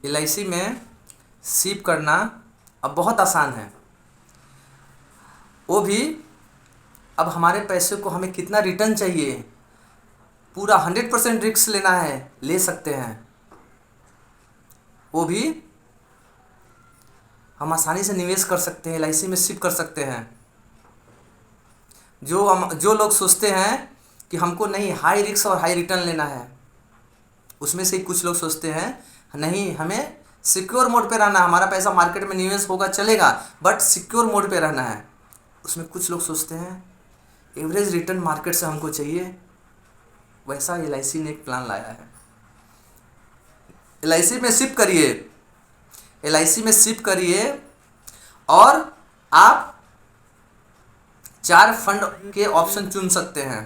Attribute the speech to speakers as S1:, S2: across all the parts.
S1: LIC में SIP करना अब बहुत आसान है। वो भी अब हमारे पैसे को हमें कितना रिटर्न चाहिए, पूरा 100% रिस्क लेना है, ले सकते हैं। वो भी हम आसानी से निवेश कर सकते हैं, LIC में सिप कर सकते हैं। जो लोग सोचते हैं कि हमको नहीं हाई रिस्क और हाई रिटर्न लेना है, उसमें से कुछ लोग सोचते हैं नहीं हमें सिक्योर मोड पे रहना है, हमारा पैसा मार्केट में निवेश होगा चलेगा बट सिक्योर मोड पे रहना है। उसमें कुछ लोग सोचते हैं एवरेज रिटर्न मार्केट से हमको चाहिए। वैसा LIC ने एक प्लान लाया है। LIC में सिप करिए, LIC में सिप करिए और आप 4 फंड के ऑप्शन चुन सकते हैं।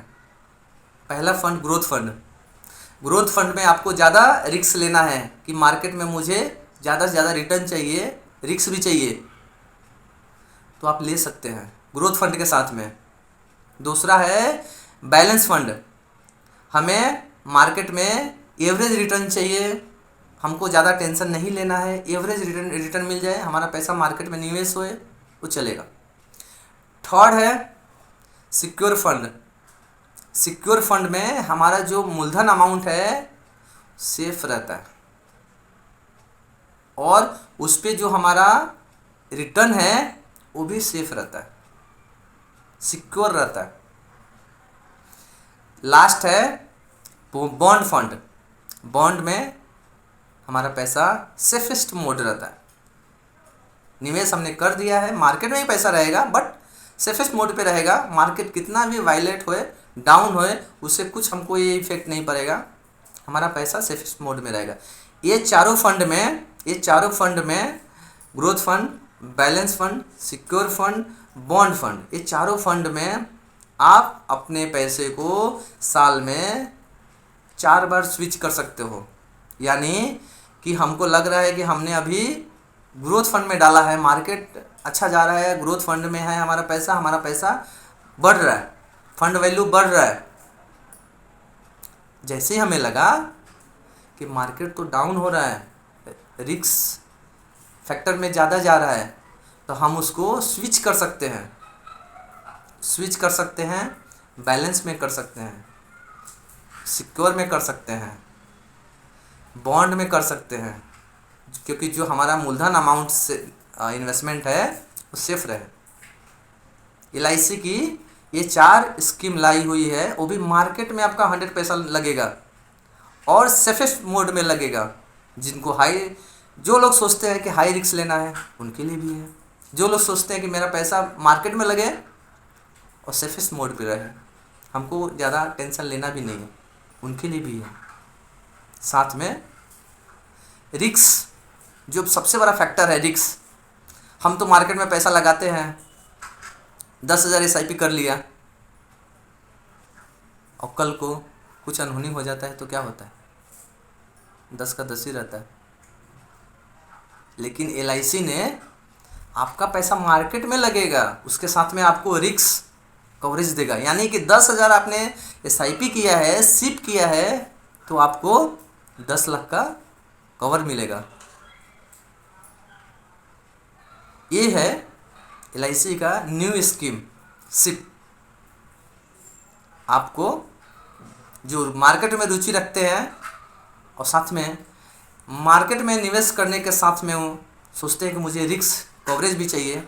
S1: पहला fund growth fund. Growth fund में आपको ज़्यादा रिस्क लेना है कि मार्केट में मुझे ज़्यादा से ज़्यादा रिटर्न चाहिए, रिस्क भी चाहिए, तो आप ले सकते हैं ग्रोथ फंड के साथ में। दूसरा है बैलेंस फंड। हमें मार्केट में एवरेज रिटर्न चाहिए, हमको ज़्यादा टेंशन नहीं लेना है, एवरेज रिटर्न मिल जाए, हमारा पैसा मार्केट में निवेश होए वो चलेगा। थर्ड है सिक्योर फंड। सिक्योर फंड में हमारा जो मूलधन अमाउंट है सेफ रहता है और उस पर जो हमारा रिटर्न है वो भी सेफ रहता है, सिक्योर रहता है। लास्ट है बॉन्ड फंड। बॉन्ड में हमारा पैसा सेफेस्ट मोड रहता है। निवेश हमने कर दिया है, मार्केट में ही पैसा रहेगा बट सेफेस्ट मोड पे रहेगा। मार्केट कितना भी वायलेट होए, डाउन होए, उससे कुछ हमको ये इफेक्ट नहीं पड़ेगा, हमारा पैसा सेफेस्ट मोड में रहेगा। ये चारों फंड में growth fund, balance fund, secure fund, bond fund, ये चारों फंड में आप अपने पैसे को साल में 4 बार स्विच कर सकते हो। यानी कि हमको लग रहा है कि हमने अभी ग्रोथ फंड में डाला है, मार्केट अच्छा जा रहा है, ग्रोथ फंड में है हमारा पैसा बढ़ रहा है, फंड वैल्यू बढ़ रहा है। जैसे ही हमें लगा कि मार्केट तो डाउन हो रहा है, रिस्क फैक्टर में ज़्यादा जा रहा है, तो हम उसको स्विच कर सकते हैं, बैलेंस में कर सकते हैं, सिक्योर में कर सकते हैं, बॉन्ड में कर सकते हैं, क्योंकि जो हमारा मूलधन अमाउंट से इन्वेस्टमेंट है वो सेफ रहे। LIC की ये 4 स्कीम लाई हुई है, वो भी मार्केट में आपका 100 पैसा लगेगा और सेफेस्ट मोड में लगेगा। जिनको जो लोग सोचते हैं कि हाई रिस्क लेना है उनके लिए भी है, जो लोग सोचते हैं कि मेरा पैसा मार्केट में लगे और सेफेस्ट मोड पे रहे, हमको ज़्यादा टेंशन लेना भी नहीं है, उनके लिए भी है। साथ में रिस्क, जो सबसे बड़ा फैक्टर है रिस्क। हम तो मार्केट में पैसा लगाते हैं, 10,000 SIP कर लिया और कल को कुछ अनहोनी हो जाता है तो क्या होता है, 10 का 10 ही रहता है। लेकिन LIC ने आपका पैसा मार्केट में लगेगा, उसके साथ में आपको रिस्क कवरेज देगा। यानी कि 10,000 आपने SIP किया है, सिप किया है, तो आपको 10 लाख का कवर मिलेगा। ये है LIC का न्यू स्कीम सिप। आपको जो मार्केट में रुचि रखते हैं और साथ में मार्केट में निवेश करने के साथ में वो सोचते हैं कि मुझे रिस्क कवरेज भी चाहिए,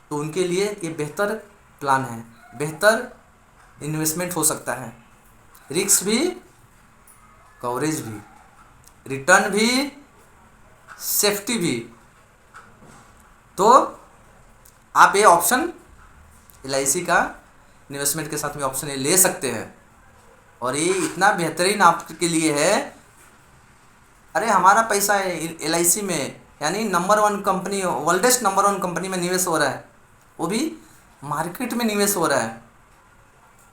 S1: तो उनके लिए ये बेहतर प्लान है, बेहतर इन्वेस्टमेंट हो सकता है। रिस्क भी, कवरेज भी, रिटर्न भी, सेफ्टी भी। तो आप ये ऑप्शन LIC का इन्वेस्टमेंट के साथ में ऑप्शन ये ले सकते हैं और ये इतना बेहतरीन आपके लिए है। अरे हमारा पैसा है LIC में, यानी नंबर 1 कंपनी, वर्ल्डेस्ट नंबर 1 कंपनी में निवेश हो रहा है, वो भी मार्केट में निवेश हो रहा है,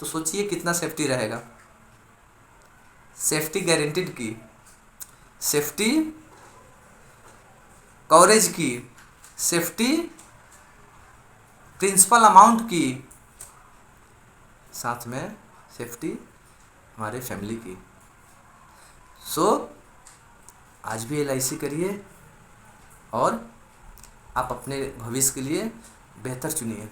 S1: तो सोचिए कितना सेफ्टी रहेगा। सेफ्टी गारंटीड की, सेफ्टी कवरेज की, सेफ्टी प्रिंसिपल अमाउंट की, साथ में सेफ्टी हमारे फैमिली की। सो आज भी LIC करिए और आप अपने भविष्य के लिए बेहतर चुनिए।